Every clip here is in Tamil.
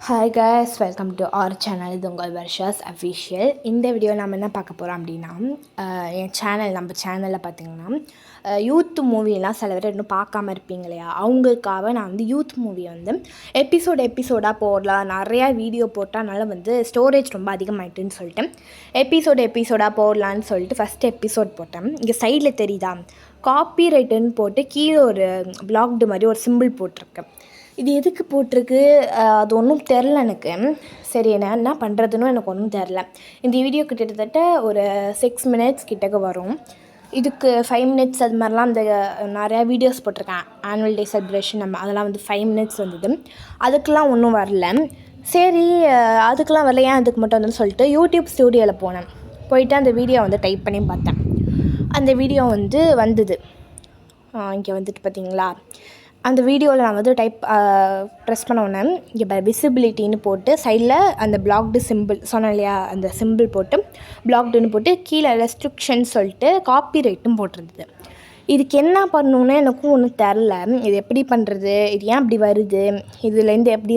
Hi guys, welcome to our channel. இது உங்கள் வர்ஷாஸ் அஃபிஷியல். இந்த வீடியோவில் நம்ம என்ன பார்க்க போகிறோம் அப்படின்னா, நம்ம சேனலில் பார்த்திங்கன்னா யூத் மூவிலாம் சில பேர் இன்னும் பார்க்காம இருப்பீங்க இல்லையா, அவங்களுக்காக நான் வந்து யூத் மூவியை வந்து எபிசோடாக போடலாம். நிறையா வீடியோ போட்டனால ஸ்டோரேஜ் ரொம்ப அதிகமாகிட்டுன்னு சொல்லிட்டு எபிசோடாக போடலான்னு சொல்லிட்டு ஃபஸ்ட் எபிசோட் போட்டேன். இங்கே சைடில் தெரியுதா, காப்பி ரைட்டுன்னு போட்டு கீழே ஒரு பிளாக்டு மாதிரி ஒரு சிம்பிள் போட்டிருக்கேன். இது எதுக்கு போட்டிருக்கு அது ஒன்றும் தெரில எனக்கு. சரி, என்ன பண்ணுறதுன்னு எனக்கு ஒன்றும் தெரில. இந்த வீடியோ கிட்டத்தட்ட ஒரு 6 மினிட்ஸ் கிட்டக்க வரும். இதுக்கு 5 மினிட்ஸ் அது மாதிரிலாம் அந்த நிறையா வீடியோஸ் போட்டிருக்கேன். ஆனுவல் டே செலிப்ரேஷன் அதெல்லாம் 5 மினிட்ஸ் வந்தது. அதுக்கெலாம் ஒன்றும் வரல. சரி, அதுக்கெலாம் வரல, ஏன் அதுக்கு மட்டும் வந்துன்னு சொல்லிட்டு யூடியூப் ஸ்டூடியோவில் போனேன். போயிட்டு அந்த வீடியோ டைப் பண்ணி பார்த்தேன். அந்த வீடியோ வந்தது. இங்கே பார்த்தீங்களா, அந்த வீடியோவில் நான் டைப் ப்ரெஸ் பண்ண உடனே இங்கே விசிபிலிட்டின்னு போட்டு சைடில் அந்த பிளாக்டு சிம்பிள் சொன்னேன் இல்லையா, அந்த சிம்பிள் போட்டு பிளாக்டுன்னு போட்டு கீழே ரெஸ்ட்ரிக்ஷன் சொல்லிட்டு காப்பி ரைட்டும் போட்டிருந்தது. இதுக்கு என்ன பண்ணணுன்னு எனக்கும் ஒன்றும் தெரில. இது எப்படி பண்ணுறது, இது ஏன் அப்படி வருது, இதுலேருந்து எப்படி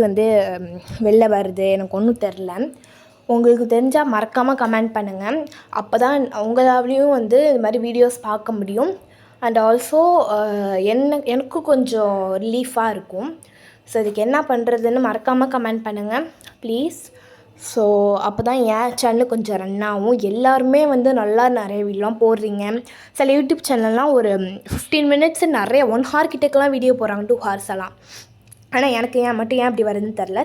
வெளில வருது, எனக்கு ஒன்றும் தெரில. உங்களுக்கு தெரிஞ்சால் மறக்காமல் கமெண்ட் பண்ணுங்கள். அப்போ தான் உங்களாலேயும் இது மாதிரி வீடியோஸ் பார்க்க முடியும். அண்ட் ஆல்சோ எனக்கும் கொஞ்சம் ரிலீஃபாக இருக்கும். ஸோ இதுக்கு என்ன பண்ணுறதுன்னு மறக்காமல் கமெண்ட் பண்ணுங்கள் ப்ளீஸ். ஸோ அப்போ தான் என் சேனல் கொஞ்சம் ரன் ஆகும். எல்லாருமே நல்லா நிறைய வீடியோலாம் போடுறீங்க. சில யூடியூப் சேனல்லாம் ஒரு 15 மினிட்ஸ் நிறைய 1 ஹவர் கிட்டக்கெல்லாம் வீடியோ போடுறாங்க, 2 ஹவர்ஸ் எல்லாம். ஆனால் எனக்கு ஏன் அப்படி வருதுன்னு தெரில.